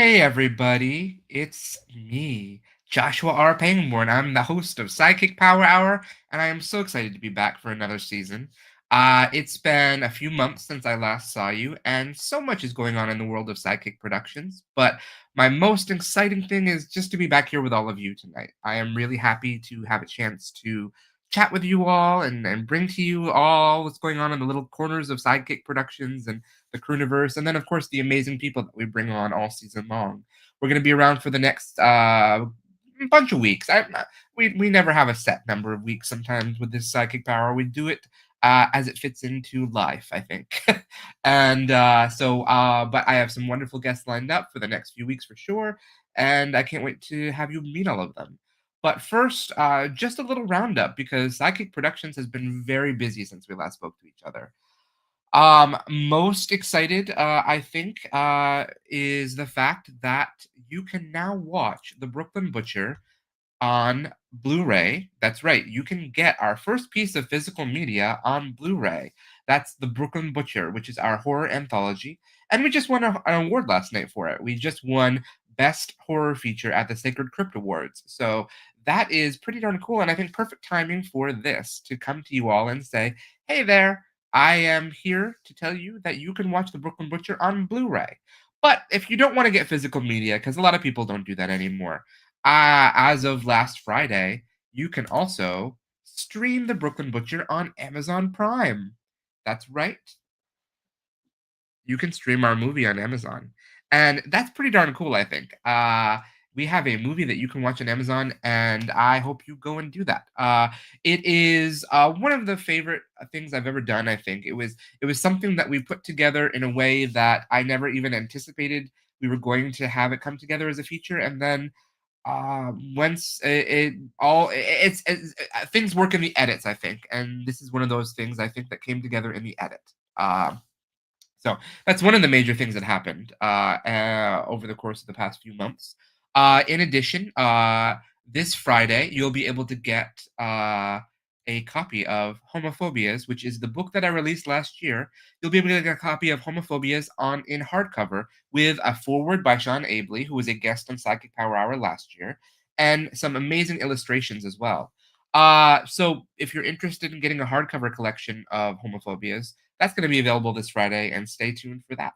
Hey everybody, it's me, Joshua R. Pangborn. I'm the host of SideKick Power Hour, and I am so excited to be back for another season. It's been a few months since I last saw you, and so much is going on in the world of SideKick Productions. But my most exciting thing is just to be back here with all of you tonight. I am really happy to have a chance to chat with you all and bring to you all what's going on in the little corners of SideKick Productions and the Crooniverse, and then of course the amazing people that we bring on all season long. We're going to be around for the next bunch of weeks. We never have a set number of weeks. Sometimes with this Psychic Power, we do it as it fits into life, I think. And but I have some wonderful guests lined up for the next few weeks for sure, and I can't wait to have you meet all of them. But first, just a little roundup because Psychic Productions has been very busy since we last spoke to each other. Most excited, I think, is the fact that you can now watch The Brooklyn Butcher on Blu-ray. That's right. You can get our first piece of physical media on Blu-ray. That's The Brooklyn Butcher, which is our horror anthology. And we just won an award last night for it. We just won Best Horror Feature at the Sacred Crypt Awards. So that is pretty darn cool. And I think perfect timing for this to come to you all and say, hey there, I am here to tell you that you can watch The Brooklyn Butcher on Blu-ray. But if you don't want to get physical media, because a lot of people don't do that anymore, as of last Friday, you can also stream The Brooklyn Butcher on Amazon Prime. That's right. You can stream our movie on Amazon. And that's pretty darn cool, I think. We have a movie that you can watch on Amazon, and I hope you go and do that. It is one of the favorite things I've ever done, I think. It was something that we put together in a way that I never even anticipated we were going to have it come together as a feature, and then once things work in the edits, I think, and this is one of those things I think that came together in the edit. So that's one of the major things that happened over the course of the past few months. In addition, this Friday you'll be able to get a copy of Homophobias, which is the book that I released last year. You'll be able to get a copy of Homophobias in hardcover with a foreword by Sean Abley, who was a guest on Psychic Power Hour last year, and some amazing illustrations as well. So if you're interested in getting a hardcover collection of Homophobias, that's going to be available this Friday, and stay tuned for that.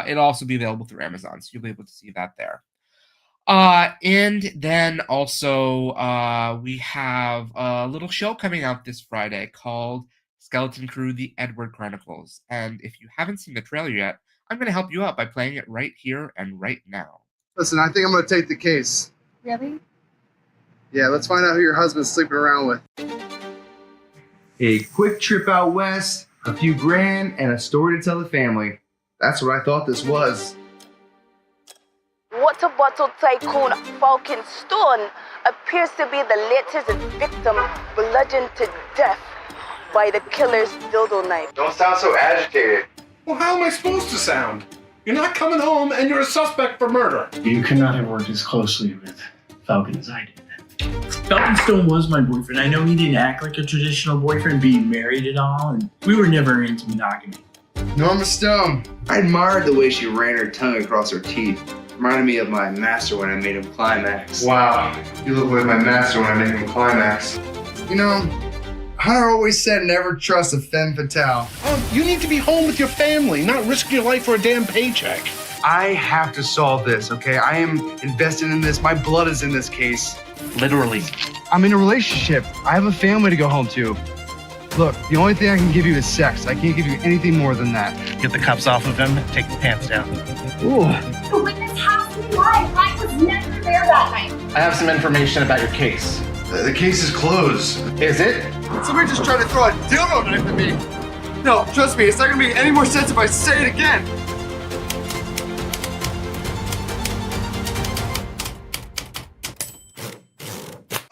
It'll also be available through Amazon, so you'll be able to see that there. And then also we have a little show coming out this Friday called Skeleton Crew: The Edward Chronicles. And if you haven't seen the trailer yet, I'm going to help you out by playing it right here and right now. Listen, I think I'm going to take the case. Really? Yeah, let's find out who your husband's sleeping around with. A quick trip out west, a few grand, and a story to tell the family. That's what I thought this was. Water bottle tycoon Falcon Stone appears to be the latest victim bludgeoned to death by the killer's dildo knife. Don't sound so agitated. Well, how am I supposed to sound? You're not coming home and you're a suspect for murder. You cannot have worked as closely with Falcon as I did. Falcon Stone was my boyfriend. I know he didn't act like a traditional boyfriend, being married and all, and we were never into monogamy. Norma Stone. I admired the way she ran her tongue across her teeth. Reminded me of my master when I made him climax. Wow. You look like my master when I make him climax. You know, Hunter always said never trust a femme fatale. Oh, you need to be home with your family, not risk your life for a damn paycheck. I have to solve this, okay? I am invested in this. My blood is in this case. Literally. I'm in a relationship. I have a family to go home to. Look, the only thing I can give you is sex. I can't give you anything more than that. Get the cuffs off of him, take the pants down. Ooh. The witness has to be lying. I was never there that night. I have some information about your case. The case is closed. Is it? Somebody just tried to throw a dildo knife at me. No, trust me, it's not gonna make any more sense if I say it again.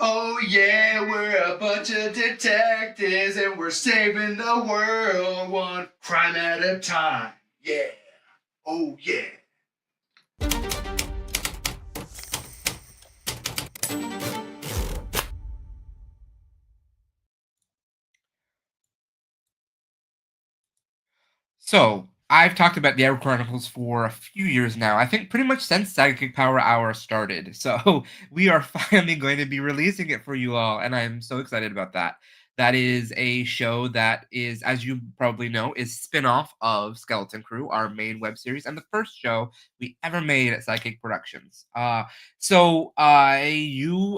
Oh yeah, we're a bunch of detectives and we're saving the world one crime at a time. Yeah. Oh yeah. So I've talked about the Edward Chronicles for a few years now. I think pretty much since SideKick Power Hour started. So we are finally going to be releasing it for you all, and I'm so excited about that. That is a show that is, as you probably know, is spin-off of Skeleton Crew, our main web series, and the first show we ever made at SideKick Productions. You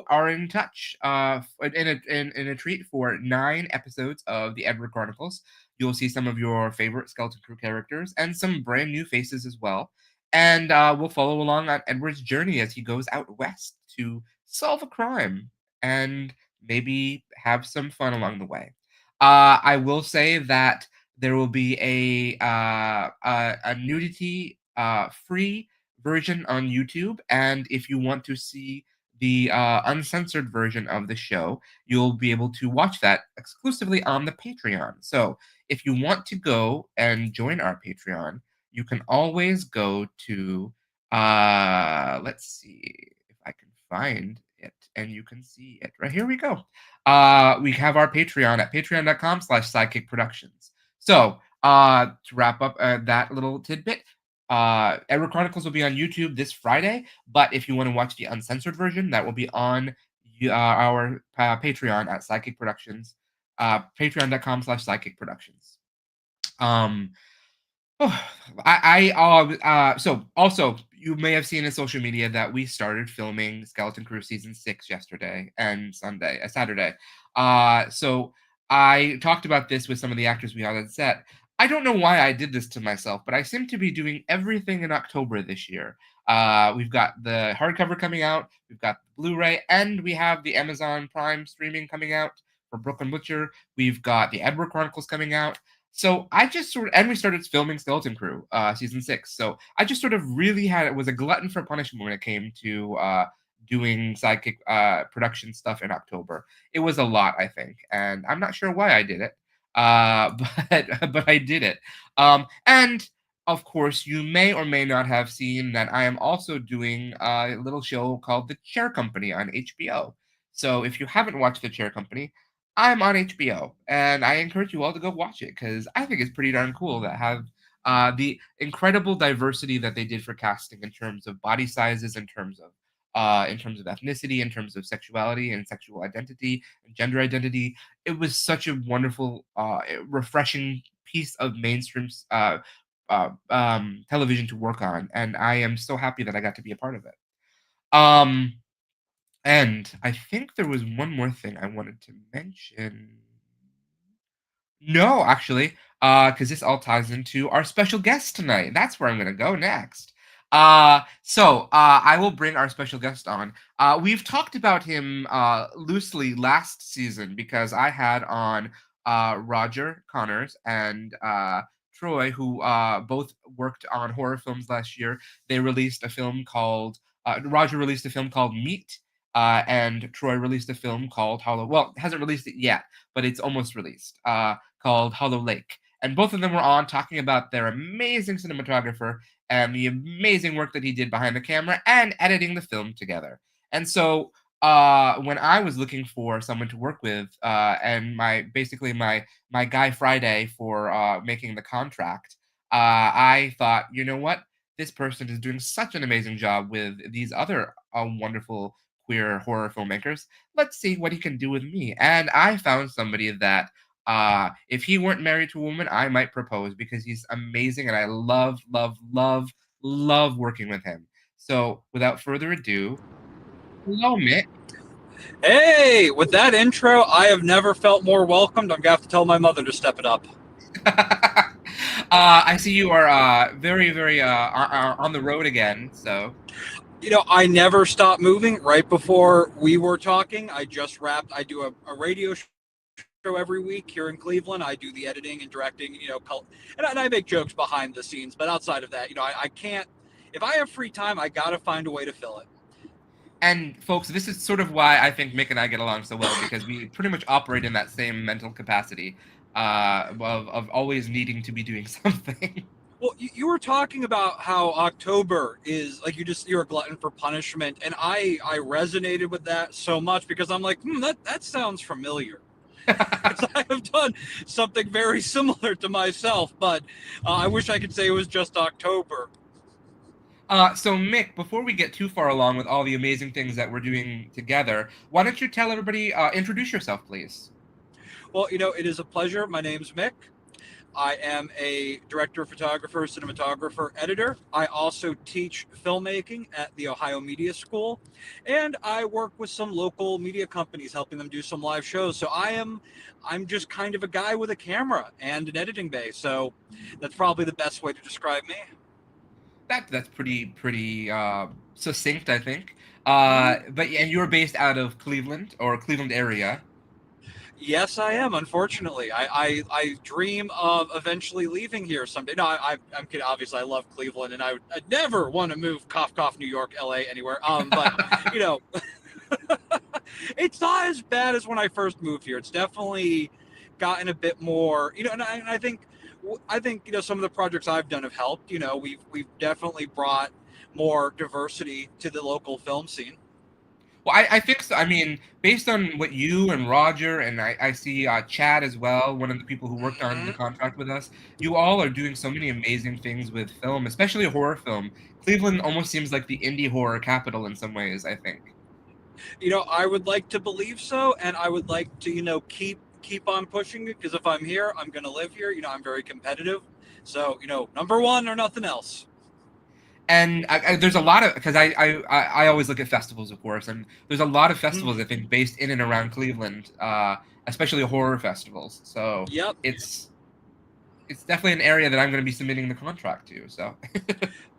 are in touch in a treat for 9 episodes of the Edward Chronicles. You'll see some of your favorite Skeleton Crew characters and some brand new faces as well. And we'll follow along on Edward's journey as he goes out west to solve a crime and maybe have some fun along the way. I will say that there will be a nudity free version on YouTube, and if you want to see the uncensored version of the show, you'll be able to watch that exclusively on the Patreon. So if you want to go and join our Patreon, you can always go to let's see if I can find it and you can see it. Right here we go. We have our Patreon at patreon.com/sidekick productions. So to wrap up that little tidbit, Edward Chronicles will be on YouTube this Friday, but if you want to watch the uncensored version, that will be on our Patreon at Sidekick Productions, patreon.com/sidekick productions. Um, so also you may have seen in social media that we started filming Skeleton Crew season 6 yesterday and Saturday. So I talked about this with some of the actors we had on set. I don't know why I did this to myself, but I seem to be doing everything in October this year. We've got the hardcover coming out, we've got the Blu-ray, and we have the Amazon Prime streaming coming out for Brooklyn Butcher. We've got the Edward Chronicles coming out. So I just and we started filming Skeleton Crew season 6. So I just sort of really was a glutton for punishment when it came to doing Sidekick production stuff in October. It was a lot, I think, and I'm not sure why I did it, but I did it. And of course, you may or may not have seen that I am also doing a little show called The Chair Company on HBO. So if you haven't watched The Chair Company, I'm on HBO, and I encourage you all to go watch it because I think it's pretty darn cool that have the incredible diversity that they did for casting in terms of body sizes, in terms of ethnicity, in terms of sexuality and sexual identity and gender identity. It was such a wonderful, refreshing piece of mainstream television to work on, and I am so happy that I got to be a part of it. And I think there was one more thing I wanted to mention. No, actually, because this all ties into our special guest tonight. That's where I'm going to go next. I will bring our special guest on. We've talked about him loosely last season because I had on Roger Connors and Troy, who both worked on horror films last year. They released a film called Roger released a film called Meat. And Troy released a film called Hollow. Well, hasn't released it yet, but it's almost released. Called Hollow Lake. And both of them were on talking about their amazing cinematographer and the amazing work that he did behind the camera and editing the film together. And so when I was looking for someone to work with, and my Guy Friday for making the contract, I thought, you know what? This person is doing such an amazing job with these other wonderful queer horror filmmakers. Let's see what he can do with me. And I found somebody that if he weren't married to a woman, I might propose because he's amazing and I love, love, love, love working with him. So without further ado, hello, Mick. Hey, with that intro, I have never felt more welcomed. I'm going to have to tell my mother to step it up. I see you are very, very on the road again, so. You know, I never stopped moving. Right before we were talking, I just wrapped. I do a radio show every week here in Cleveland. I do the editing and directing, and I make jokes behind the scenes. But outside of that, I can't. If I have free time, I got to find a way to fill it. And folks, this is sort of why I think Mick and I get along so well, because we pretty much operate in that same mental capacity of always needing to be doing something. Well, you were talking about how October is like you're a glutton for punishment, and I resonated with that so much because I'm like, that sounds familiar. because I have done something very similar to myself, but I wish I could say it was just October. So Mick, before we get too far along with all the amazing things that we're doing together, why don't you tell everybody, introduce yourself, please? Well, it is a pleasure. My name's Mick. I am a director, photographer, cinematographer, editor. I also teach filmmaking at the Ohio Media School, and I work with some local media companies, helping them do some live shows. So I'm just kind of a guy with a camera and an editing bay. So that's probably the best way to describe me. That's pretty succinct, I think. Mhm. But and you're based out of Cleveland or Cleveland area. Yes, I am. Unfortunately, I dream of eventually leaving here someday. No, I'm kidding. Obviously, I love Cleveland, and I'd never want to move cough cough New York, L.A. anywhere. But you know, it's not as bad as when I first moved here. It's definitely gotten a bit more. And I think some of the projects I've done have helped. We've definitely brought more diversity to the local film scene. Well, I think so. I mean, based on what you and Roger and I see Chad as well, one of the people who worked on the Mhm. contract with us, you all are doing so many amazing things with film, especially horror film. Cleveland almost seems like the indie horror capital in some ways, I think. I would like to believe so, and I would like to, keep on pushing it, because if I'm here, I'm going to live here. I'm very competitive. So, number one or nothing else. And there's a lot of because I always look at festivals, of course, and there's a lot of festivals I Mhm. think based in and around Cleveland, especially horror festivals. So Yep. it's it's definitely an area that I'm going to be submitting the contract to. So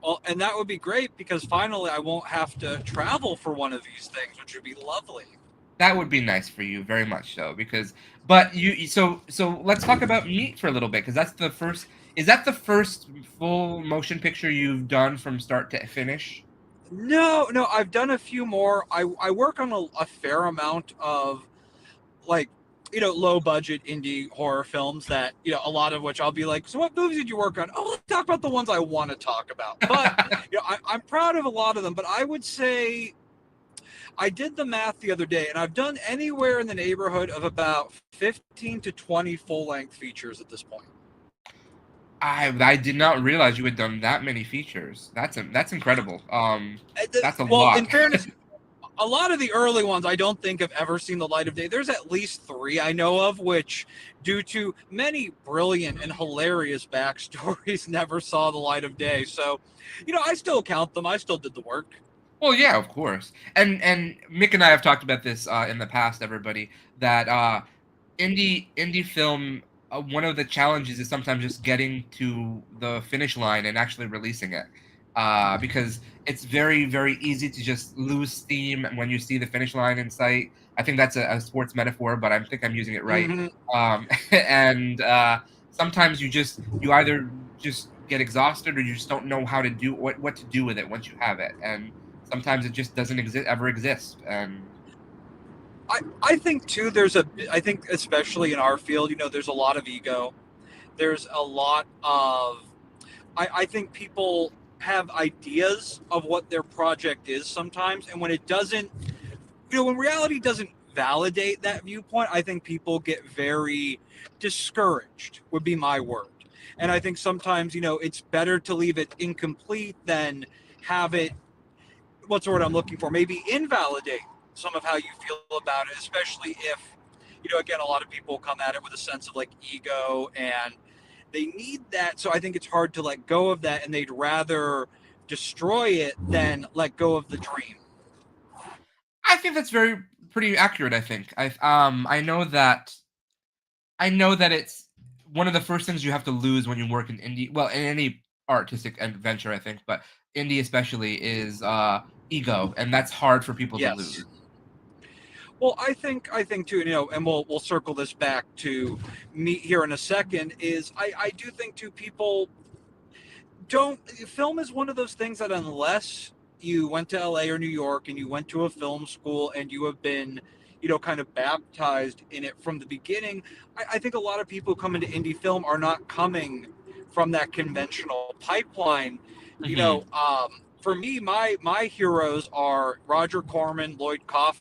Well, and that would be great, because finally I won't have to travel for one of these things, which would be lovely. that would be nice for you, very much so. Because, but so let's talk about Meat for a little bit because that's the first. Is that the first full motion picture you've done from start to finish? No, no, I've done a few more. I work on a fair amount of, like, low budget indie horror films that, a lot of which I'll be like, so what movies did you work on? Oh, let's talk about the ones I want to talk about. But, I'm proud of a lot of them, but I would say I did the math the other day, and I've done anywhere in the neighborhood of about 15 to 20 full length features at this point. I did not realize you had done that many features. That's incredible. That's a Well, in lot. fairness, a lot of the early ones I don't think have ever seen the light of day. There's at least three I know of, which, due to many brilliant and hilarious backstories, never saw the light of day. So, I still count them. I still did the work. Well, yeah, of course. And Mick and I have talked about this in the past, everybody, that indie film, one of the challenges is sometimes just getting to the finish line and actually releasing it. Because it's very, very easy to just lose steam when you see the finish line in sight. I think that's a sports metaphor, but I think I'm using it right. Hmm. And sometimes you either just get exhausted or you just don't know how to do what to do with it once you have it. And sometimes it just doesn't ever exist. And I think too, I think especially in our field, there's a lot of ego. There's a lot of, I think people have ideas of what their project is sometimes. And when it doesn't, when reality doesn't validate that viewpoint, I think people get very discouraged, would be my word. And I think sometimes, it's better to leave it incomplete than have it, what's the word I'm looking for, maybe invalidate some of how you feel about it, especially if, again, a lot of people come at it with a sense of like ego, and they need that. So I think it's hard to let go of that, and they'd rather destroy it than let go of the dream. I think that's very pretty accurate. I think I know that it's one of the first things you have to lose when you work in indie. Well, in any artistic adventure, I think, but indie especially is ego, and that's hard for people to Yes. lose. Well, I think too, and we'll circle this back to me here in a second. Is I do think too, people don't. Film is one of those things that, unless you went to LA or New York and you went to a film school and you have been, kind of baptized in it from the beginning, I think a lot of people who come into indie film are not coming from that conventional pipeline. Hmm. For me, my heroes are Roger Corman, Lloyd Kaufman,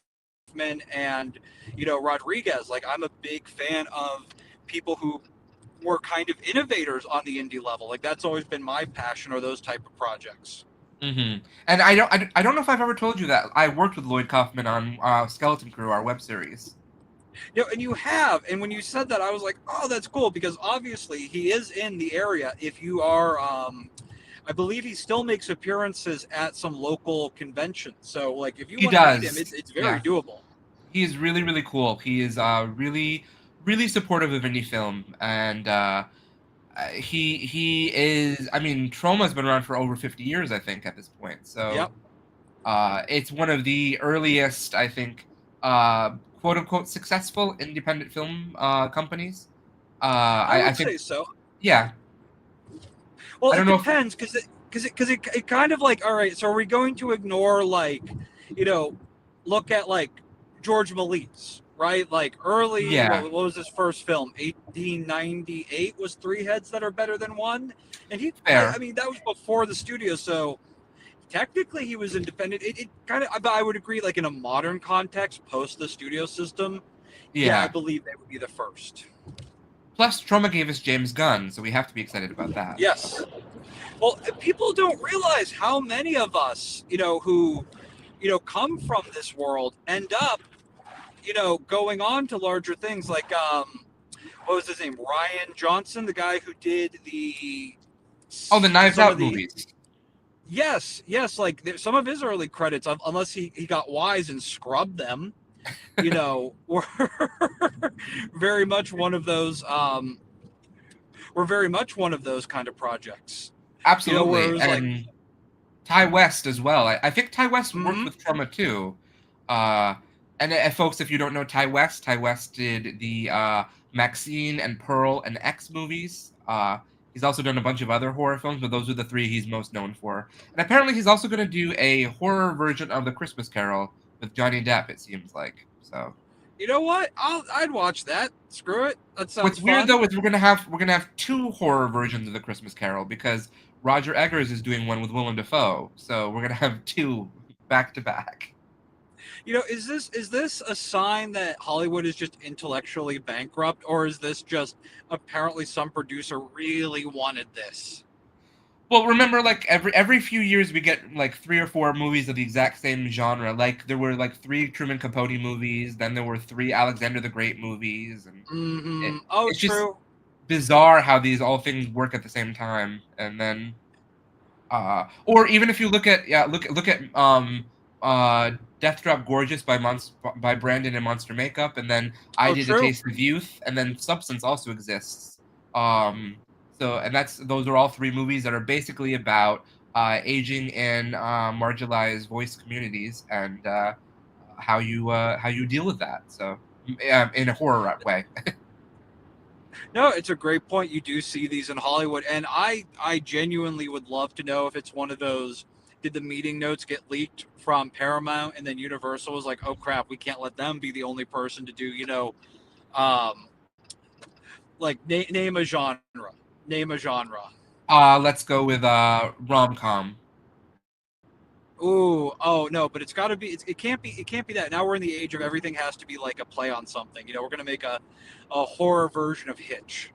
and Rodriguez. Like, I'm a big fan of people who were kind of innovators on the indie level. Like, that's always been my passion, or those type of projects. And I don't know if I've ever told you that I worked with Lloyd Kaufman on Skeleton Crew, our web series. And you have, and when you said that, I was like, oh, that's cool, because obviously he is in the area. If you are, I believe he still makes appearances at some local conventions. So, like, if you He want to meet him, does. it's very doable. He is really, really cool. He is really, really supportive of indie film, and he is. I mean, Troma's been around for over 50 years, I think, at this point. So, Yep. it's one of the earliest, I think, quote unquote successful independent film companies. I would I think, say so. yeah. Well, I don't it know depends, because it kind of like, all right, so are we going to ignore, like, look at like George Melies, right? Like, early, Yeah. what was his first film? 1898 was Three Heads That Are Better Than One, and Fair. I mean, that was before the studio, so technically he was independent. It kind of, I would agree, like in a modern context, post the studio system, yeah, I Yeah. believe they would be the first. Plus, Troma gave us James Gunn, so we have to be excited about that. Yes. Well, people don't realize how many of us, who, come from this world end up, going on to larger things, like, what was his name? Ryan Johnson, the guy who did the Knives Out movies. Yes, like some of his early credits, unless he got wise and scrubbed them, were very much one of those. Were very much one of those kind of projects. Absolutely, where it was and like Ty West as well. I think Ty West worked with Troma too. And folks, if you don't know Ty West did the Maxine and Pearl and X movies. He's also done a bunch of other horror films, but those are the three he's most known for. And apparently, he's also going to do a horror version of The Christmas Carol with Johnny Depp. It seems like so. You know what? I'd watch that. Screw it. That sounds What's weird fun. though is we're gonna have two horror versions of The Christmas Carol because Roger Eggers is doing one with Willem Dafoe, so we're gonna have two back to back. Is this a sign that Hollywood is just intellectually bankrupt, or is this just apparently some producer really wanted this? Well, remember, like every few years we get like 3 or 4 movies of the exact same genre. Like there were like 3 Truman Capote movies, then there were 3 Alexander the Great movies, and it's true. just bizarre how these all things work at the same time. And then, or even if you look at Death Drop Gorgeous by Brandon and Monster Makeup, and then I Did A Taste of Youth, and then Substance also exists. So, and those are all 3 movies that are basically about aging in marginalized voice communities and how you deal with that. So, in a horror way. No, it's a great point. You do see these in Hollywood, and I genuinely would love to know if it's one of those. Did the meeting notes get leaked from Paramount, and then Universal was like, "Oh crap, we can't let them be the only person to do," like name a genre. Name a genre. Let's go with rom-com. Ooh, oh no, but it's got to be. It can't be that. Now we're in the age of everything has to be like a play on something. We're gonna make a horror version of Hitch.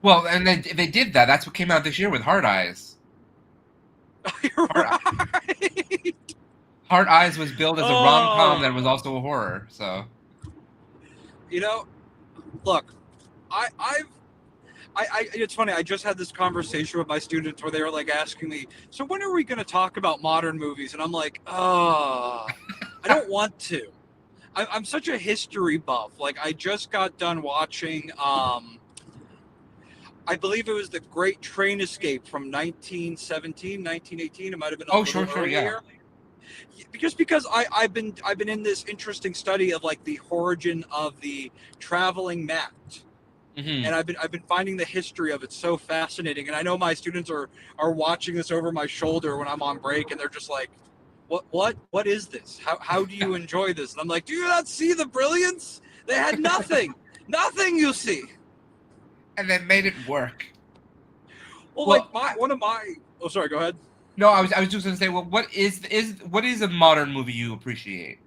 Well, and they did that. That's what came out this year with Hard Eyes. You're right. Hard Eyes was billed as a rom-com that was also a horror. So, look, I've it's funny. I just had this conversation with my students where they were like asking me, "So when are we going to talk about modern movies?" And I'm like, I don't want to. I'm such a history buff. Like, I just got done watching. I believe it was The Great Train Escape from 1917, 1918. It might have been a little earlier. Yeah. Because I've been in this interesting study of like the origin of the traveling mat. Mm-hmm. And I've been finding the history of it so fascinating. And I know my students are watching this over my shoulder when I'm on break, and they're just like, what is this? How do you enjoy this? And I'm like, do you not see the brilliance? They had nothing. Nothing, you see. And they made it work. Well, like oh, sorry, go ahead. No, I was just gonna say, well, what is a modern movie you appreciate?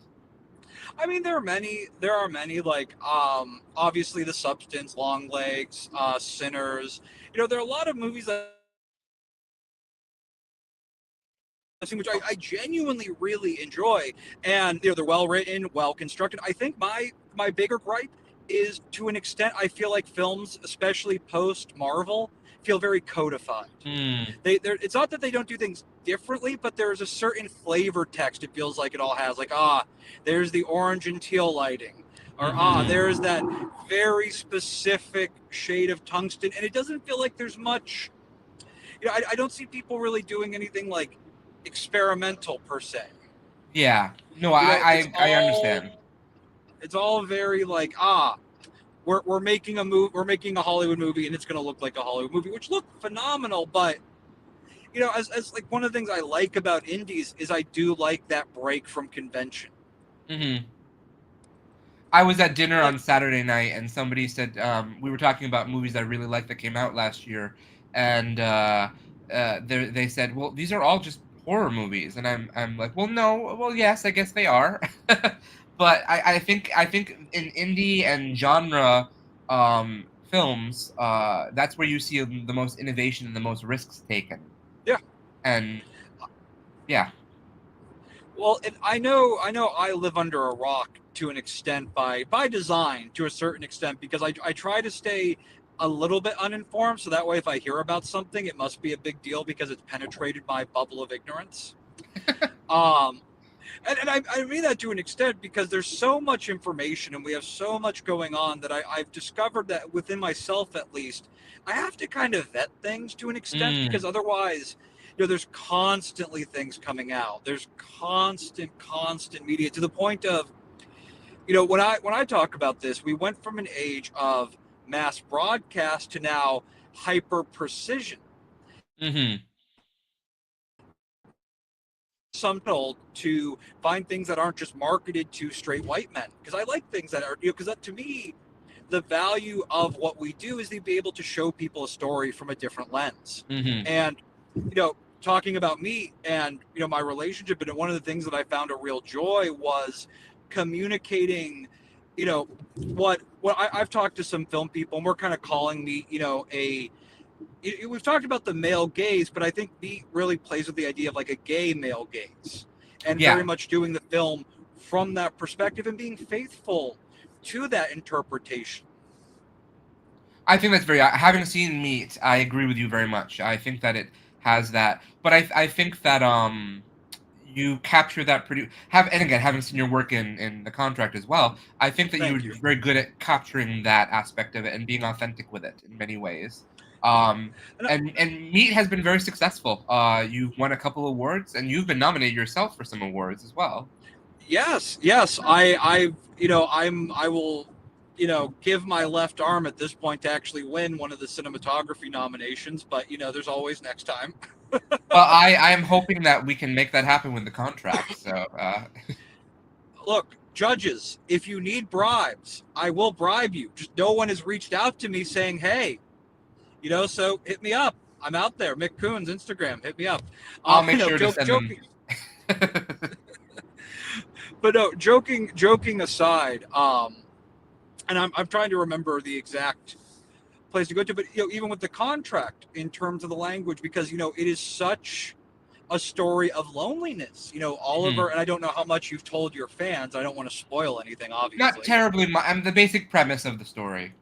I mean, there are many. There are many. Like, obviously, The Substance, Long Legs, Sinners. There are a lot of movies that which I genuinely really enjoy, and they're well written, well constructed. I think my bigger gripe is, to an extent, I feel like films, especially post Marvel, feel very codified. It's not that they don't do things differently, but there's a certain flavor text it feels like it all has. Like, there's the orange and teal lighting, or there's that very specific shade of tungsten, and it doesn't feel like there's much. I don't see people really doing anything like experimental per se. Yeah. No, I understand. It's all very like, we're making a movie, we're making a Hollywood movie, and it's going to look like a Hollywood movie, which look phenomenal. But as like one of the things I like about indies is I do like that break from convention. I was at dinner on Saturday night, and somebody said we were talking about movies I really liked that came out last year, and they said, "Well, these are all just horror movies," and I'm like, "Well, no, well, yes, I guess they are," but I think in indie and genre films, that's where you see the most innovation and the most risks taken. Yeah, and yeah. Well, and I know I live under a rock to an extent by design, to a certain extent, because I try to stay a little bit uninformed, so that way if I hear about something, it must be a big deal because it's penetrated my bubble of ignorance. And I mean that to an extent because there's so much information and we have so much going on that I've discovered that within myself, at least, I have to kind of vet things to an extent because otherwise, there's constantly things coming out. There's constant media to the point of, when I talk about this, we went from an age of mass broadcast to now hyper precision. Some told to find things that aren't just marketed to straight white men, because I like things that are, because that, to me, the value of what we do is to be able to show people a story from a different lens. And talking about me and my relationship, and one of the things that I found a real joy was communicating what I've talked to some film people, and we're kind of calling me we've talked about the male gaze, but I think Beat really plays with the idea of like a gay male gaze, and very much doing the film from that perspective and being faithful to that interpretation. I think that's very. Having seen Meat, I agree with you very much. I think that it has that, but I think that you capture that pretty. And again, having seen your work in The Contract as well, I think that you're very good at capturing that aspect of it and being authentic with it in many ways. And Meat has been very successful. You've won a couple awards, and you've been nominated yourself for some awards as well. Yes. I will, give my left arm at this point to actually win one of the cinematography nominations, but there's always next time. Well, I am hoping that we can make that happen with The Contract. So, look, judges, if you need bribes, I will bribe you. Just no one has reached out to me saying, hey, so hit me up. I'm out there. Mick Kunz, Instagram, hit me up. I'll make sure to send joking. But no, joking aside, and I'm trying to remember the exact place to go to, but even with The Contract, in terms of the language, because it is such a story of loneliness. Oliver, and I don't know how much you've told your fans. I don't want to spoil anything, obviously. Not terribly. I'm the basic premise of the story.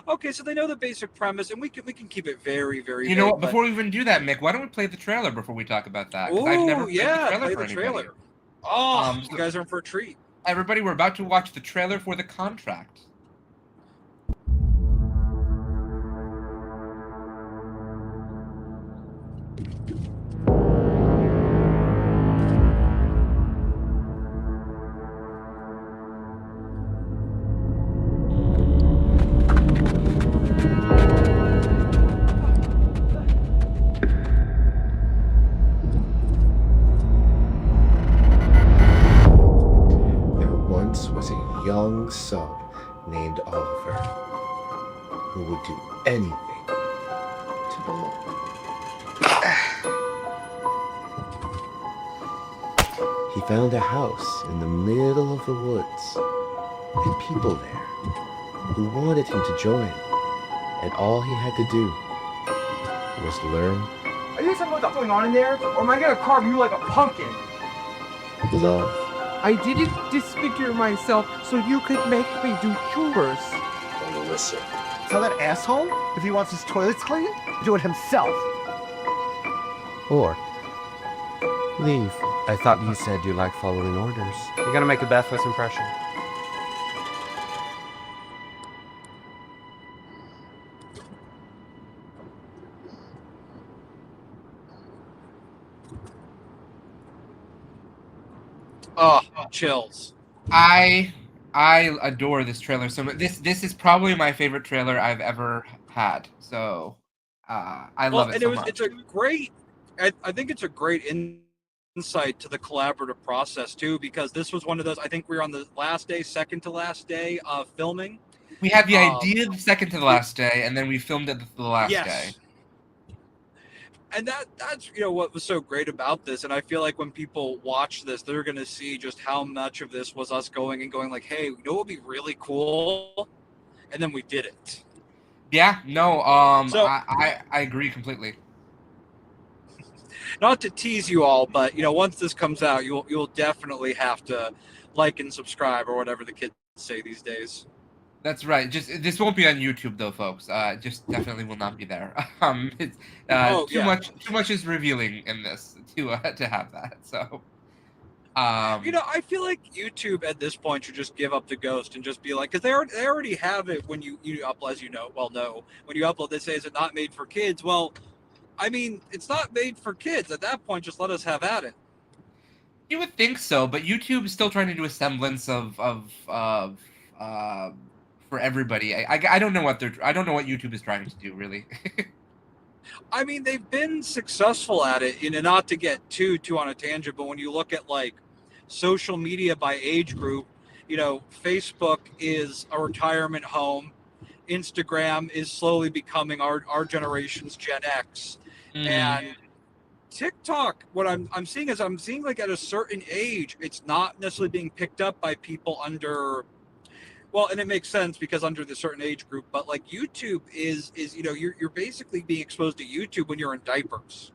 Okay, so they know the basic premise, and we can keep it very, very. You know what? Before we even do that, Mick, why don't we play the trailer before we talk about that? Oh, I've never played play the trailer. Oh, you guys are in for a treat. Everybody, we're about to watch the trailer for The Contract. Young sub named Oliver who would do anything to belong. He found a house in the middle of the woods and people there who wanted him to join. And all he had to do was learn. Are you something what's going on in there? Or am I gonna carve you like a pumpkin? Love. I didn't disfigure myself so you could make me do chores. And listen. Tell that asshole if he wants his toilets clean, do it himself. Or leave. I thought you said you like following orders. You're gonna make a Bethless impression. Oh, chills. I adore this trailer so much. This is probably my favorite trailer I've ever had. So I love it so much. It's a great. I think it's a great insight to the collaborative process too, because this was one of those. I think we were on the last day, second to last day of filming. We had the idea the second to the last day, and then we filmed it the last day. And that's what was so great about this. And I feel like when people watch this, they're going to see just how much of this was us going like, hey, you know what would be really cool? And then we did it. Yeah, no, so, I agree completely. Not to tease you all, but once this comes out, you'll definitely have to like and subscribe or whatever the kids say these days. That's right. This won't be on YouTube though, folks. Just definitely will not be there. It's too much is revealing in this to have that. So, I feel like YouTube at this point should just give up the ghost and just be like, because they already have it when you upload, as when you upload, they say, is it not made for kids? Well, I mean, it's not made for kids. At that point, just let us have at it. You would think so, but YouTube is still trying to do a semblance of for everybody. I don't know what YouTube is trying to do, really. I mean, they've been successful at it, not to get too on a tangent, but when you look at like social media by age group, Facebook is a retirement home. Instagram is slowly becoming our generation's Gen X. And TikTok, what I'm seeing is like at a certain age, it's not necessarily being picked up by people under. Well, and it makes sense because under the certain age group, but like YouTube is you're basically being exposed to YouTube when you're in diapers.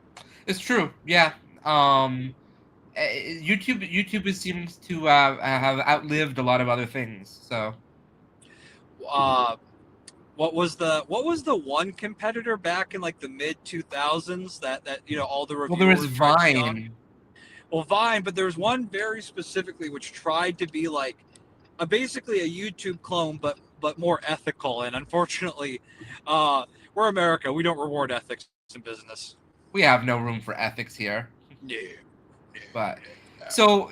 It's true, yeah. YouTube seems to have outlived a lot of other things. So, what was the one competitor back in like the mid 2000s that all the reviewers? Well, there was Vine. Well, Vine, but there's one very specifically which tried to be like. Basically a YouTube clone, but more ethical. And unfortunately, we're America. We don't reward ethics in business. We have no room for ethics here. Yeah. But so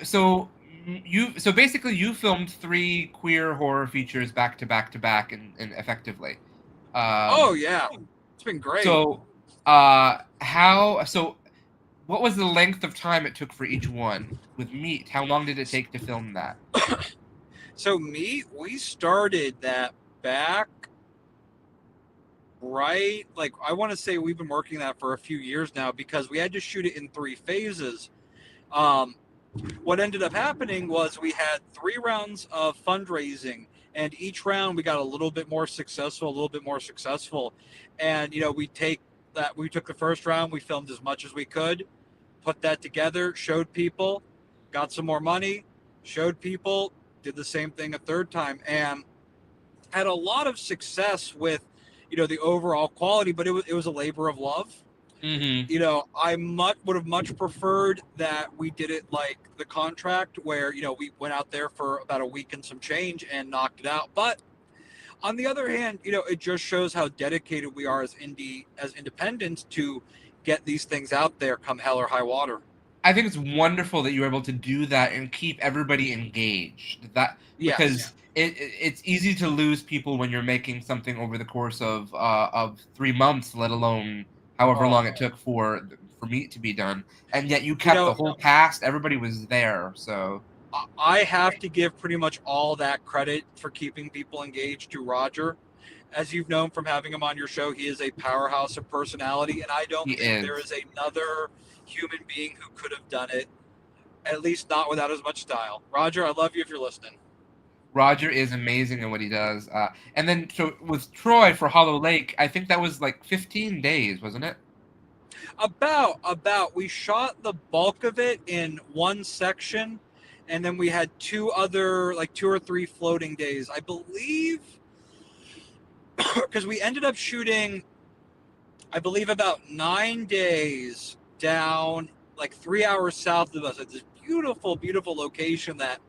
basically you filmed 3 queer horror features back to back and effectively. Oh yeah, it's been great. So what was the length of time it took for each one? With Meat, how long did it take to film that? So we started that back right, like I want to say we've been working that for a few years now because we had to shoot it in 3 phases. What ended up happening was we had 3 rounds of fundraising, and each round we got a little bit more successful. And we took the first round, we filmed as much as we could, put that together, showed people, got some more money, showed people, did the same thing a third time, and had a lot of success with the overall quality, but it was a labor of love. I would have much preferred that we did it like the contract where we went out there for about a week and some change and knocked it out. But on the other hand, it just shows how dedicated we are as independents to get these things out there come hell or high water. I think it's wonderful that you were able to do that and keep everybody engaged. Because it's easy to lose people when you're making something over the course of 3 months, let alone however long it took for Meat to be done. And yet you kept the whole cast. Everybody was there. So I have to give pretty much all that credit for keeping people engaged to Roger. As you've known from having him on your show, he is a powerhouse of personality, and I don't think there is another human being who could have done it at least not without as much style. Roger, I love you if you're listening. Roger is amazing at what he does. And then so with Troy for Hollow Lake, I think that was like 15 days, wasn't it? About we shot the bulk of it in one section, and then we had two or three floating days, I believe, because we ended up shooting, I believe, about 9 days down like 3 hours south of us at this beautiful, beautiful location that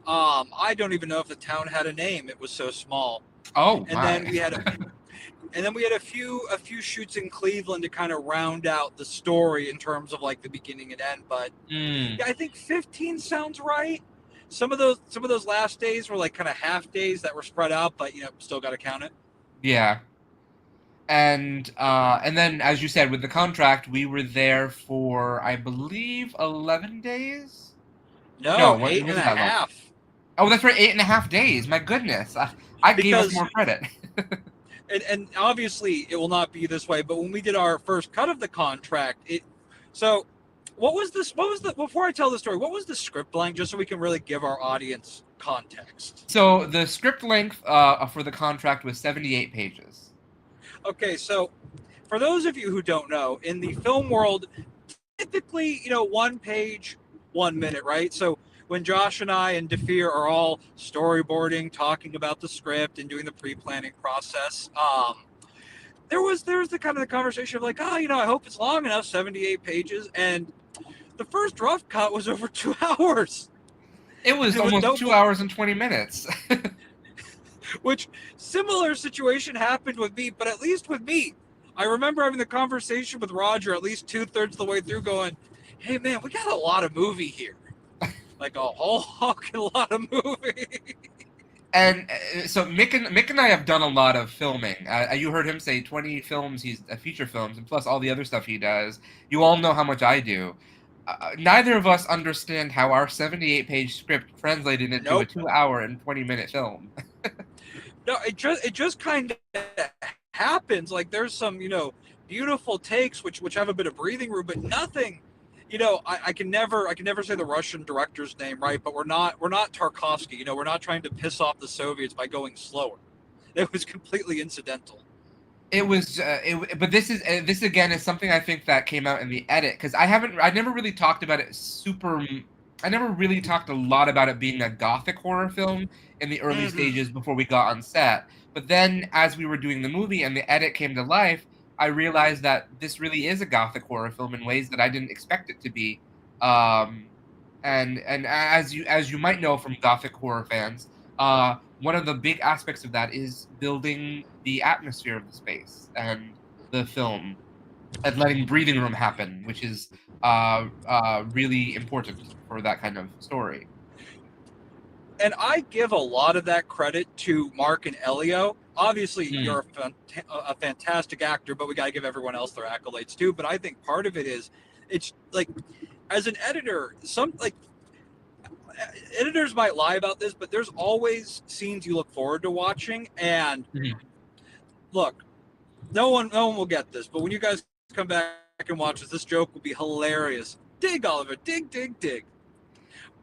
I don't even know if the town had a name. It was so small. Oh, and my. then we had a few shoots in Cleveland to kind of round out the story in terms of like the beginning and end. But yeah, I think 15 sounds right. Some of those last days were like kind of half days that were spread out, but still got to count it. Yeah. And then, as you said, with the contract, we were there for, I believe, 11 days? No, It 8 and a wasn't that long. half. Oh, that's right, 8.5 days. My goodness. I gave us more credit. and obviously it will not be this way, but when we did our first cut of the contract, before I tell the story, what was the script blank, just so we can really give our audience context? So the script length for the contract was 78 pages. Okay, so for those of you who don't know, in the film world, typically, 1 page, 1 minute, right? So when Josh and I and Defeer are all storyboarding, talking about the script and doing the pre-planning process, there was the kind of the conversation of like, I hope it's long enough, 78 pages, and the first rough cut was over 2 hours. It was almost 2 hours and 20 minutes. Which similar situation happened with me, but at least with me, I remember having the conversation with Roger at least 2/3 of the way through going, hey man, we got a lot of movie here. Like a whole fucking lot of movie. And so Mick and I have done a lot of filming. You heard him say 20 films, he's feature films, and plus all the other stuff he does. You all know how much I do. Neither of us understand how our 78-page script translated into a 2 hour and 20-minute film. No, it just kind of happens. Like there's some, beautiful takes which have a bit of breathing room, but nothing. I can never say the Russian director's name right, but we're not Tarkovsky. We're not trying to piss off the Soviets by going slower. It was completely incidental. It was, but this again is something I think that came out in the edit, because I never really talked about it I never really talked a lot about it being a gothic horror film in the early stages before we got on set. But then as we were doing the movie and the edit came to life, I realized that this really is a gothic horror film in ways that I didn't expect it to be. And as you might know from gothic horror fans, one of the big aspects of that is building the atmosphere of the space and the film and letting breathing room happen, which is really important for that kind of story. And I give a lot of that credit to Mark and Elio. Obviously, you're a fantastic actor, but we got to give everyone else their accolades too. But I think part of it is, it's like, as an editor, editors might lie about this, but there's always scenes you look forward to watching. And look, no one will get this, but when you guys come back and watch this joke will be hilarious. Dig, Oliver, dig, dig, dig.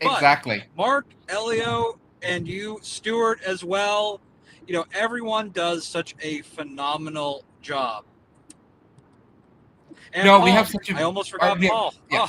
But exactly. Mark, Elio, and you, Stuart, as well. Everyone does such a phenomenal job. And no, Paul, we have such I almost forgot Paul. Yeah.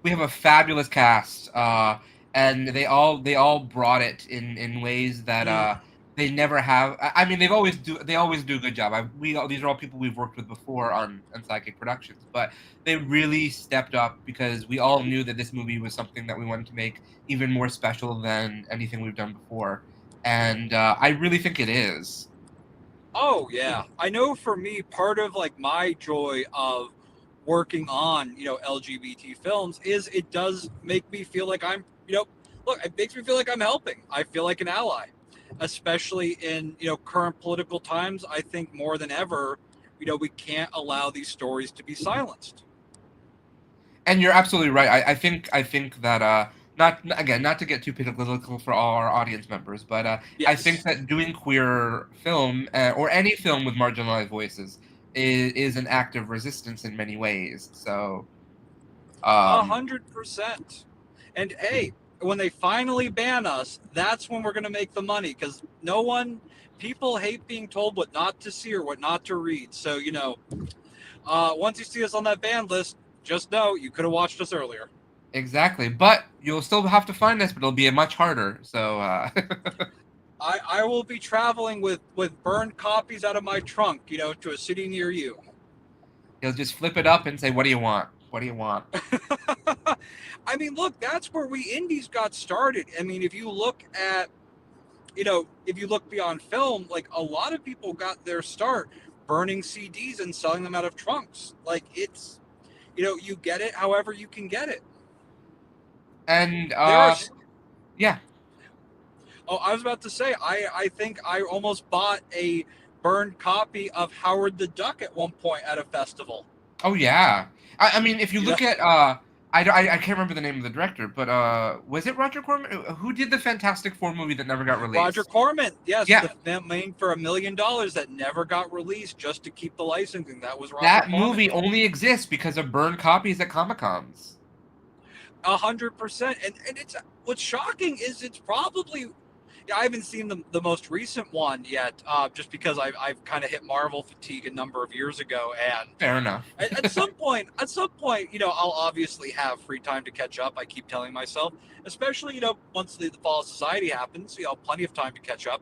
We have a fabulous cast, and they all brought it in ways that they never have. I mean, they always do a good job. These are all people we've worked with before on SideKick Productions, but they really stepped up because we all knew that this movie was something that we wanted to make even more special than anything we've done before, and I really think it is. Oh yeah, I know. For me, part of like my joy of working on LGBT films is it does make me feel like I'm look, it makes me feel like I'm helping. I feel like an ally. Especially in current political times, I think more than ever, we can't allow these stories to be silenced. And you're absolutely right. I think that not to get too political for all our audience members, but yes. I think that doing queer film or any film with marginalized voices is an act of resistance in many ways. So 100%. And hey, when they finally ban us, that's when we're going to make the money, because people hate being told what not to see or what not to read. So, once you see us on that ban list, just know you could have watched us earlier. Exactly, but you'll still have to find us, but it'll be much harder. So I will be traveling with burned copies out of my trunk, to a city near you. he'll just flip it up and say, "What do you want? What do you want?" I mean, look, that's where we indies got started. I mean, if you look beyond film, like a lot of people got their start burning CDs and selling them out of trunks. Like it's, you get it however you can get it. And yeah. Oh, I was about to say, I think I almost bought a burned copy of Howard the Duck at one point at a festival. Oh yeah. I mean, if you look at I can't remember the name of the director, but was it Roger Corman? Who did the Fantastic Four movie that never got released? Roger Corman, yes, Yeah. the made for $1 million that never got released just to keep the licensing. That was Roger That Corman. movie only exists because of burned copies at Comic-Cons. 100%. And it's what's shocking is it's probably, I haven't seen the most recent one yet, just because I've kind of hit Marvel fatigue a number of years ago, and Fair enough. at some point, I'll obviously have free time to catch up. I keep telling myself, especially once the Fall of Society happens, plenty of time to catch up.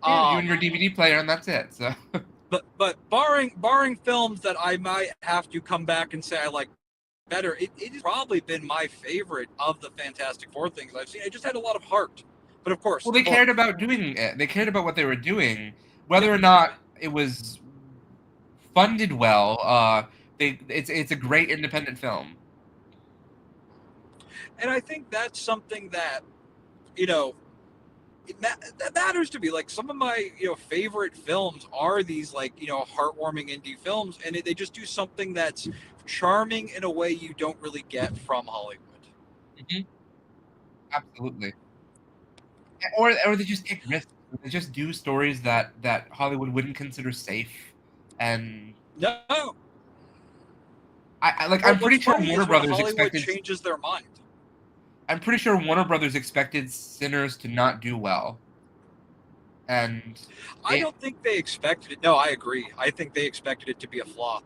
Yeah, you and your DVD player, and that's it. So, but barring films that I might have to come back and say I like better, it has probably been my favorite of the Fantastic Four things I've seen. It just had a lot of heart. But of course, well, they cared about doing it. They cared about what they were doing, whether or not it was funded well. It's a great independent film, and I think that's something that that matters to me. Like some of my favorite films are these heartwarming indie films, and they just do something that's charming in a way you don't really get from Hollywood. Mm-hmm. Absolutely. Or they just take risks. They just do stories that Hollywood wouldn't consider safe, and no. I'm pretty sure Warner Brothers Hollywood expected changes their mind. I'm pretty sure Warner Brothers expected Sinners to not do well, and I don't think they expected it. No, I agree. I think they expected it to be a flop.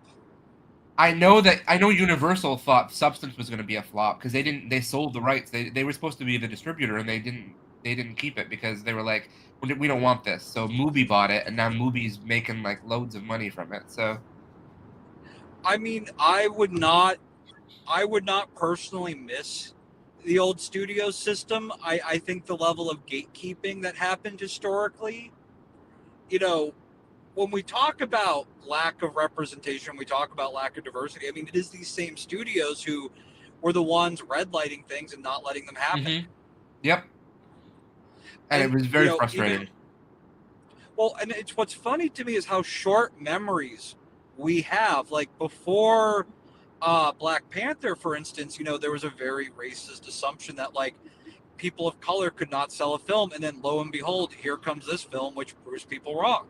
I know Universal thought Substance was going to be a flop because they sold the rights. They were supposed to be the distributor, and they didn't keep it because they were like, we don't want this. So Mubi bought it, and now Mubi's making like loads of money from it. So I mean, I would not personally miss the old studio system. I think the level of gatekeeping that happened historically, when we talk about lack of representation, we talk about lack of diversity. I mean, it is these same studios who were the ones red lighting things and not letting them happen. Mm-hmm. Yep. And it was very frustrating. And it's what's funny to me is how short memories we have. Like before Black Panther, for instance, there was a very racist assumption that people of color could not sell a film, and then lo and behold, here comes this film which proves people wrong.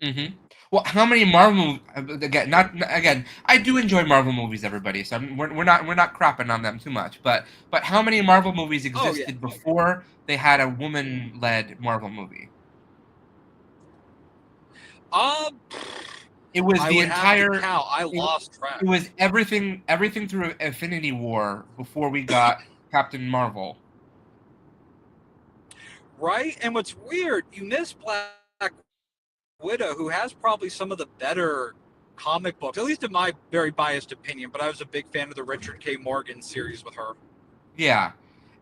Mm-hmm. Well, how many Marvel again? I do enjoy Marvel movies, everybody. So we're not crapping on them too much. But how many Marvel movies existed before they had a woman-led Marvel movie? It was the entire. I lost track. It was everything through Infinity War before we got Captain Marvel. Right, and what's weird, you miss Black Widow, who has probably some of the better comic books, at least in my very biased opinion. But I was a big fan of the Richard K. Morgan series with her. Yeah,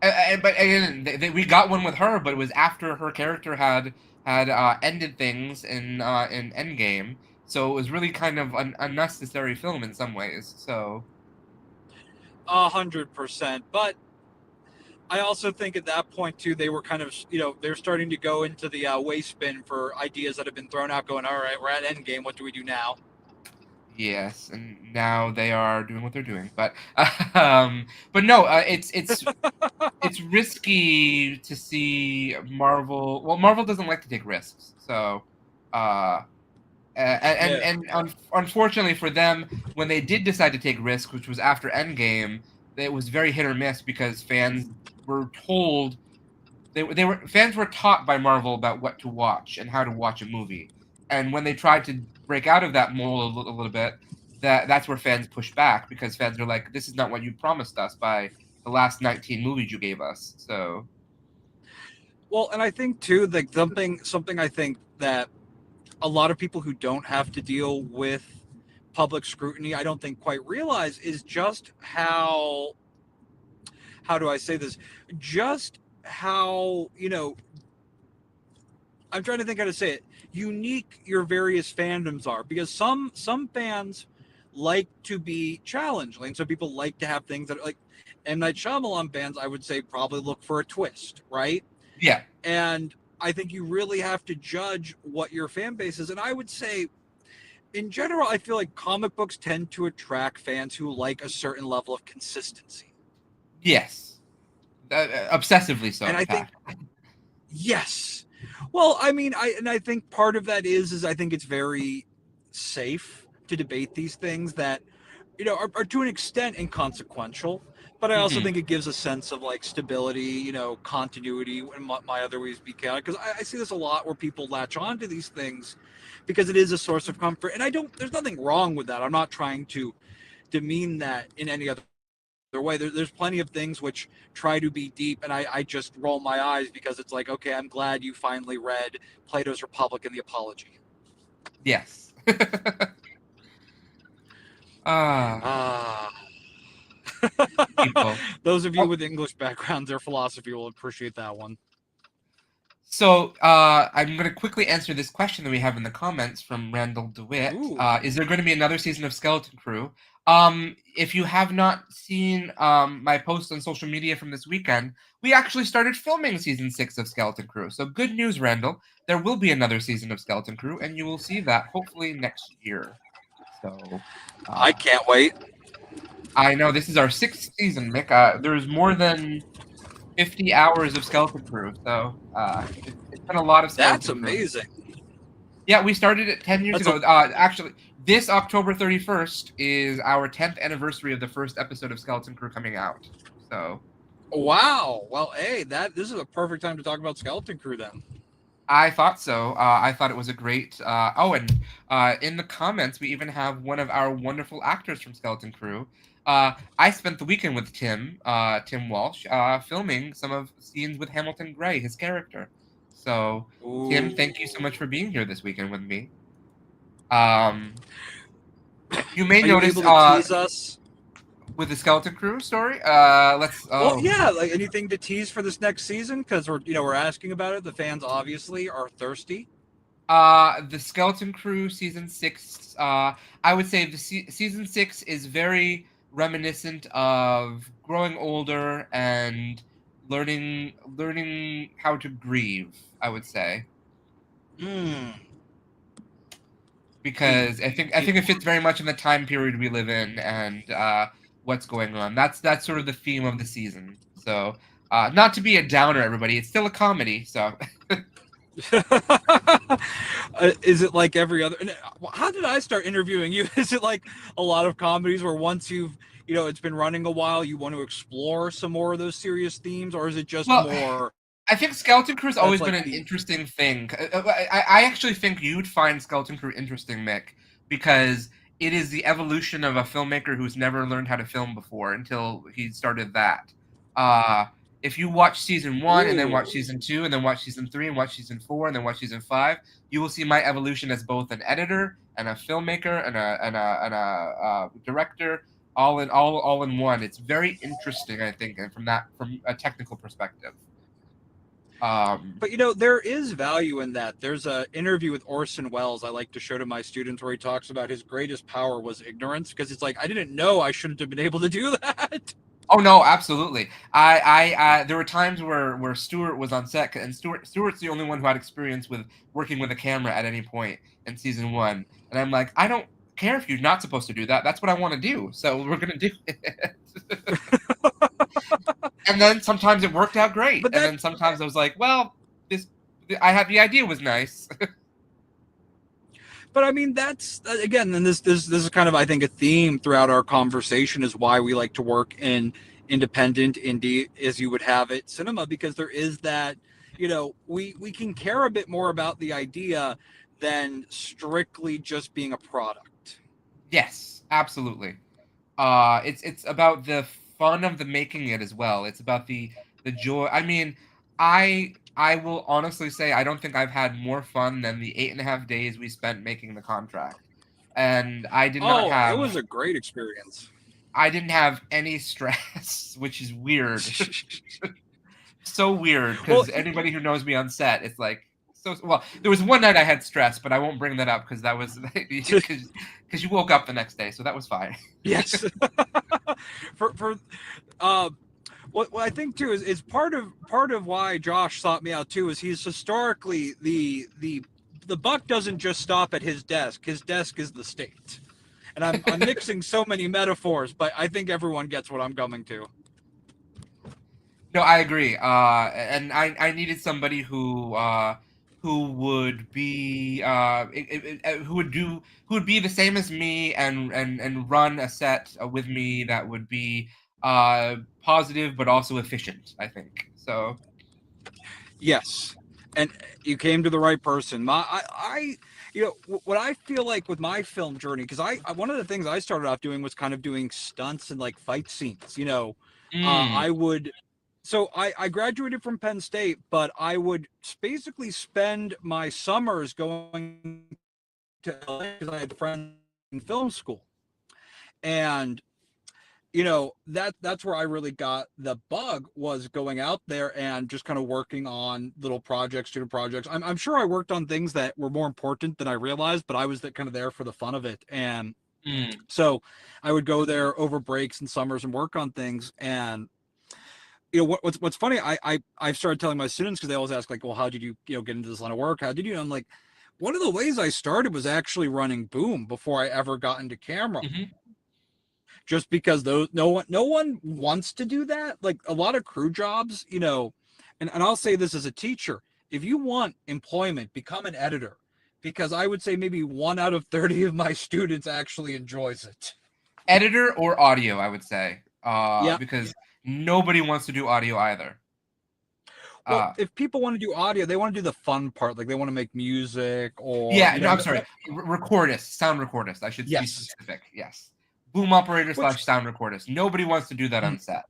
but again, we got one with her, but it was after her character had ended things in Endgame, so it was really kind of an unnecessary film in some ways. So 100%, but I also think at that point too, they were kind of, they're starting to go into the waste bin for ideas that have been thrown out. Going, all right, we're at Endgame. What do we do now? Yes, and now they are doing what they're doing, but no, it's risky to see Marvel. Well, Marvel doesn't like to take risks, so unfortunately for them, when they did decide to take risks, which was after Endgame, it was very hit or miss because fans were told fans were taught by Marvel about what to watch and how to watch a movie. And when they tried to break out of that mold a little bit, that's where fans pushed back, because fans are like, this is not what you promised us by the last 19 movies you gave us. So, Well, and I think too, like something I think that a lot of people who don't have to deal with public scrutiny, I don't think quite realize, is just how do I say this? Just how, I'm trying to think how to say it, unique your various fandoms are, because some fans like to be challenged, and some people like to have things that are like M. Night Shyamalan fans, I would say, probably look for a twist, right? yeah. And I think you really have to judge what your fan base is. And I would say, in general, I feel like comic books tend to attract fans who like a certain level of consistency. Yes. Obsessively so, And in I think, fact. yes. Well, I mean, I think part of that is I think it's very safe to debate these things that, are to an extent inconsequential. But I also Mhm. think it gives a sense of like stability, continuity, and my other ways be chaotic. Because I see this a lot where people latch on to these things because it is a source of comfort. And there's nothing wrong with that. I'm not trying to demean that in any other way. There's plenty of things which try to be deep, and I just roll my eyes because it's like, okay, I'm glad you finally read Plato's Republic and the Apology. Yes. Ah. People. Those of you with English backgrounds or philosophy will appreciate that one. So I'm going to quickly answer this question that we have in the comments from Randall DeWitt. Is there going to be another season of Skeleton Crew? If you have not seen my post on social media from this weekend, we actually started filming season 6 of Skeleton Crew. So good news, Randall. There will be another season of Skeleton Crew, and you will see that hopefully next year. So I can't wait. I know this is our 6th season, Mick. There's more than 50 hours of Skeleton Crew, so it's been a lot of Skeleton That's Crew. amazing. Yeah, we started it 10 years ago. Actually, this October 31st is our 10th anniversary of the first episode of Skeleton Crew coming out. So, wow. Well, hey, this is a perfect time to talk about Skeleton Crew then. I thought so. I thought it was a great. In the comments, we even have one of our wonderful actors from Skeleton Crew. I spent the weekend with Tim Walsh, filming some of scenes with Hamilton Gray, his character. So, Tim, thank you so much for being here this weekend with me. You may notice able to tease us with the Skeleton Crew story. Well, yeah, like anything to tease for this next season, because we're asking about it. The fans obviously are thirsty. The Skeleton Crew season 6. I would say the season 6 is very reminiscent of growing older and learning how to grieve, I would say. Because I think it fits very much in the time period we live in and what's going on. That's sort of the theme of the season. So not to be a downer, everybody, it's still a comedy. So is it like every other? How did I start interviewing you? Is it like a lot of comedies where once you've it's been running a while, you want to explore some more of those serious themes, or is it just more? I think Skeleton Crew has always been an interesting thing. I actually think you'd find Skeleton Crew interesting, Mick, because it is the evolution of a filmmaker who's never learned how to film before until he started that. If you watch season 1 and then watch season 2 and then watch season 3 and watch season 4 and then watch season 5, you will see my evolution as both an editor and a filmmaker and a director, all in one. It's very interesting, I think, and from a technical perspective. But there is value in that. There's an interview with Orson Welles I like to show to my students where he talks about his greatest power was ignorance, because it's like, I didn't know I shouldn't have been able to do that. Oh no, absolutely. I there were times where Stuart was on set, and Stuart's the only one who had experience with working with a camera at any point in season 1, and I'm like, I don't care if you're not supposed to do that. That's what I want to do, so we're gonna do it. And then sometimes it worked out great, and then sometimes I was like, well, the idea was nice. But I mean, that's again, and this is kind of, I think, a theme throughout our conversation, is why we like to work in independent indie as you would have it cinema, because there is that, we can care a bit more about the idea than strictly just being a product. Yes, absolutely. It's about the fun of the making it as well. It's about the joy. I mean, I will honestly say I don't think I've had more fun than the 8.5 days we spent making the contract, and Oh, it was a great experience. I didn't have any stress, which is weird. So weird Well, because anybody who knows me on set, it's like so. Well, there was one night I had stress, but I won't bring that up because that was because you woke up the next day, so that was fine. yes. for what I think too is part of why Josh sought me out too is he's historically the buck doesn't just stop at his desk. His desk is the state. And I'm mixing so many metaphors, but I think everyone gets what I'm coming to. No, I agree. And I needed somebody who would be who would be the same as me and run a set with me that would be positive but also efficient. I think so. Yes, and you came to the right person. What I feel like with my film journey, because one of the things I started off doing was kind of doing stunts and like fight scenes. Mm. I would. So I graduated from Penn State, but I would basically spend my summers going to LA because I had friends in film school, and that's where I really got the bug, was going out there and just kind of working on little projects, student projects. I'm sure I worked on things that were more important than I realized, but I was kind of there for the fun of it. And so I would go there over breaks and summers and work on things. And what's funny, I've started telling my students, because they always ask like, well, how did you get into this line of work? How did you? And I'm like, one of the ways I started was actually running boom before I ever got into camera. Mm-hmm. Just because no one wants to do that. Like a lot of crew jobs, and I'll say this as a teacher, if you want employment, become an editor, because I would say maybe 1 out of 30 of my students actually enjoys it. Editor or audio, I would say, Yeah. because nobody wants to do audio either. Well, if people want to do audio, they want to do the fun part, like they want to make music or yeah. No, I'm sorry, recordist, sound recordist. I should be specific. Yes. Boom operator / sound recordist. Nobody wants to do that on set,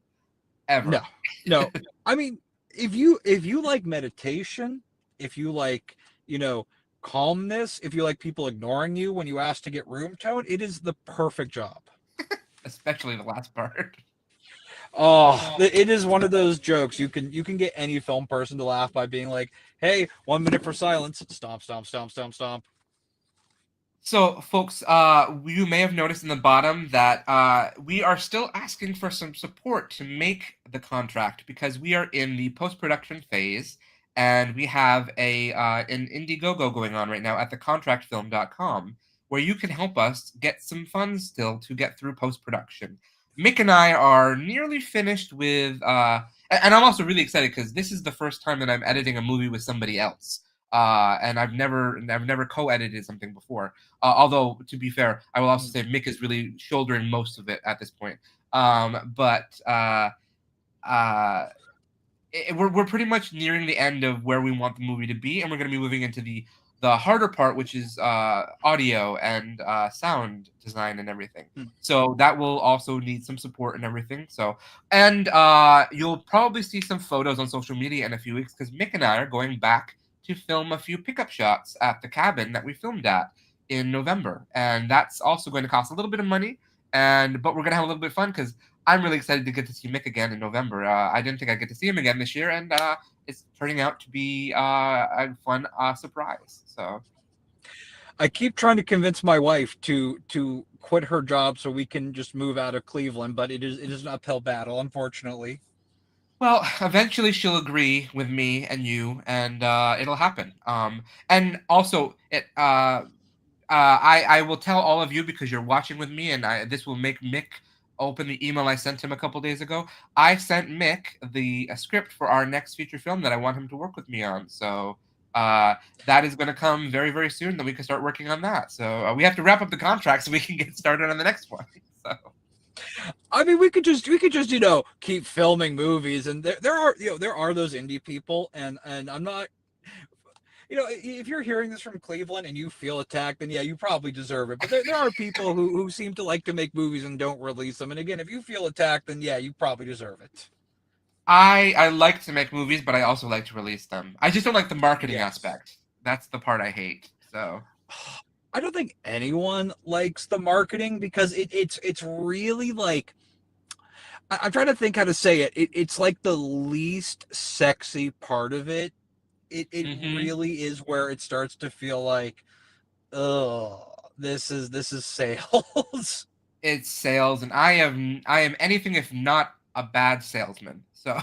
ever. No. I mean, if you like meditation, if you like, calmness, if you like people ignoring you when you ask to get room tone, it is the perfect job. Especially the last part. Oh, it is one of those jokes. You can get any film person to laugh by being like, "Hey, 1 minute for silence. Stomp, stomp, stomp, stomp, stomp." So, folks, you may have noticed in the bottom that we are still asking for some support to make the contract, because we are in the post-production phase, and we have an Indiegogo going on right now at thecontractfilm.com, where you can help us get some funds still to get through post-production. Mick and I are nearly finished with, and I'm also really excited because this is the first time that I'm editing a movie with somebody else. And I've never co-edited something before. Although, to be fair, I will also say Mick is really shouldering most of it at this point. We're pretty much nearing the end of where we want the movie to be, and we're going to be moving into the harder part, which is audio and sound design and everything. So that will also need some support and everything. So, and you'll probably see some photos on social media in a few weeks, because Mick and I are going back to film a few pickup shots at the cabin that we filmed at in November, and that's also going to cost a little bit of money, but we're going to have a little bit of fun, because I'm really excited to get to see Mick again in November. I didn't think I'd get to see him again this year, and it's turning out to be a fun surprise. So I keep trying to convince my wife to quit her job so we can just move out of Cleveland, but it is an uphill battle, unfortunately. Well, eventually she'll agree with me and you, and it'll happen. And also, I will tell all of you, because you're watching with me, and this will make Mick open the email I sent him a couple days ago. I sent Mick a script for our next feature film that I want him to work with me on. So that is going to come very, very soon. That we can start working on that. So we have to wrap up the contract so we can get started on the next one. So I mean, we could just keep filming movies, and there are those indie people, and I'm not. If you're hearing this from Cleveland and you feel attacked, then yeah, you probably deserve it. But there are people who seem to like to make movies and don't release them. And again, if you feel attacked, then yeah, you probably deserve it. I like to make movies, but I also like to release them. I just don't like the marketing Yes. aspect. That's the part I hate. So I don't think anyone likes the marketing because it's really like I'm trying to think how to say it. It's like the least sexy part of it. It really is where it starts to feel like, oh, this is sales. It's sales, and I am anything if not a bad salesman. So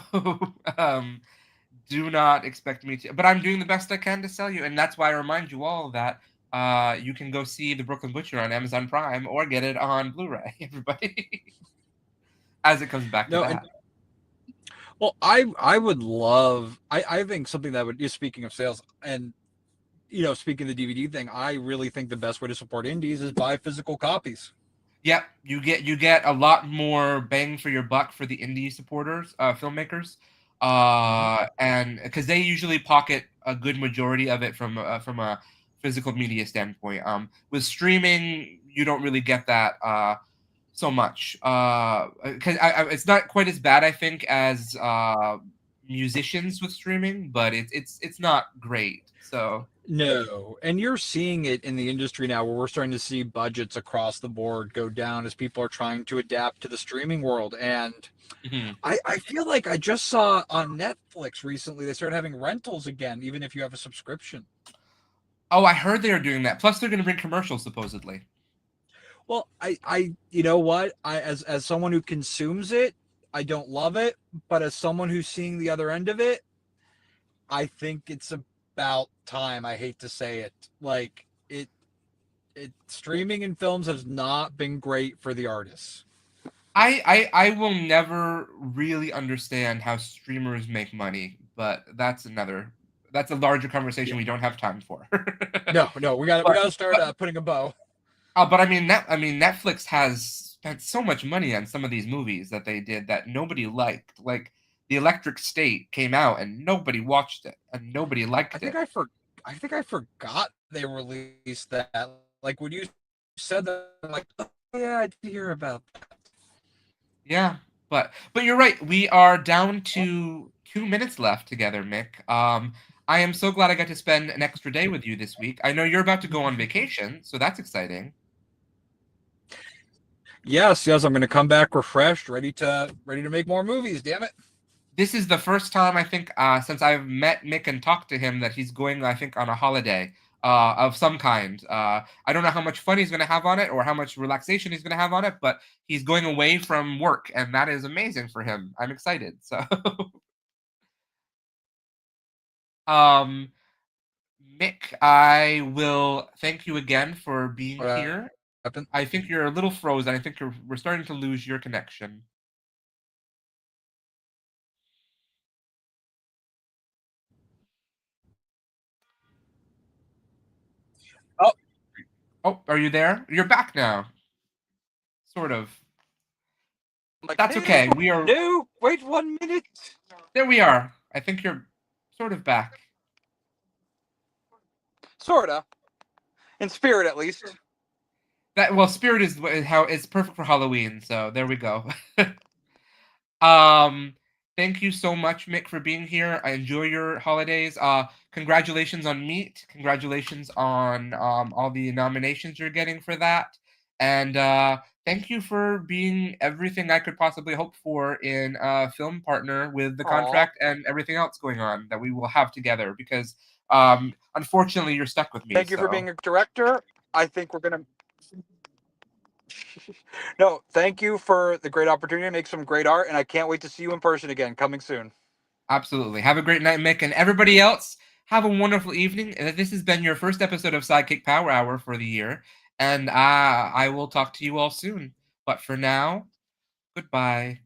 do not expect me to. But I'm doing the best I can to sell you, and that's why I remind you all that you can go see The Brooklyn Butcher on Amazon Prime or get it on Blu-ray. Everybody, as it comes back to that. Well, I would love. I think something that would. Speaking of sales, and speaking of the DVD thing, I really think the best way to support indies is buy physical copies. Yep, you get a lot more bang for your buck for the indie supporters, filmmakers, and because they usually pocket a good majority of it from a physical media standpoint. With streaming, you don't really get that so much because it's not quite as bad, I think, as musicians with streaming, but it's not great. So. No, and you're seeing it in the industry now where we're starting to see budgets across the board go down as people are trying to adapt to the streaming world. And I feel like I just saw on Netflix recently, they started having rentals again, even if you have a subscription. Oh, I heard they are doing that. Plus, they're going to bring commercials, supposedly. Well, I you know what? As someone who consumes it, I don't love it. But as someone who's seeing the other end of it, I think it's about time. I hate to say it. Like it streaming and films has not been great for the artists. I will never really understand how streamers make money, but that's a larger conversation we don't have time for. No, we gotta start putting a bow. But I mean Netflix has spent so much money on some of these movies that they did that nobody liked. Like The Electric State came out and nobody watched it and nobody liked it. I think I forgot they released that. Like when you said that, I'm like, oh yeah, I did hear about that. Yeah, but you're right. We are down to 2 minutes left together, Mick. I am so glad I got to spend an extra day with you this week. I know you're about to go on vacation, so that's exciting. Yes, I'm going to come back refreshed, ready to make more movies. Damn it! This is the first time I think since I've met Mick and talked to him that he's going, I think, on a holiday of some kind. I don't know how much fun he's going to have on it or how much relaxation he's going to have on it, but he's going away from work, and that is amazing for him. I'm excited. So, Mick, I will thank you again for being here. I think you're a little frozen. I think we're starting to lose your connection. Oh, are you there? You're back now. Sort of. Like, that's okay. We are. No, wait 1 minute. There we are. I think you're sort of back. Sorta. In spirit, at least. Spirit is how it's perfect for Halloween. So there we go. Thank you so much, Mick, for being here. I enjoy your holidays. Congratulations on Meet. Congratulations on all the nominations you're getting for that. And thank you for being everything I could possibly hope for in a film partner with the contract and everything else going on that we will have together. Because unfortunately, you're stuck with me. Thank you for being a director. I think we're going to... No, thank you for the great opportunity to make some great art, and I can't wait to see you in person again, coming soon. Absolutely. Have a great night, Mick, and everybody else, have a wonderful evening. This has been your first episode of SideKick Power Hour for the year, and I will talk to you all soon. But for now, goodbye.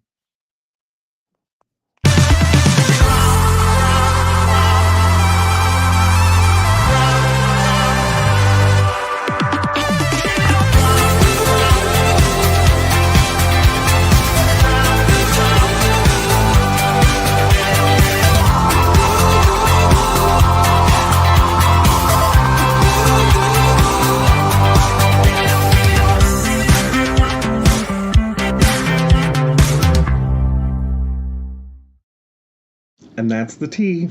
And that's the tea.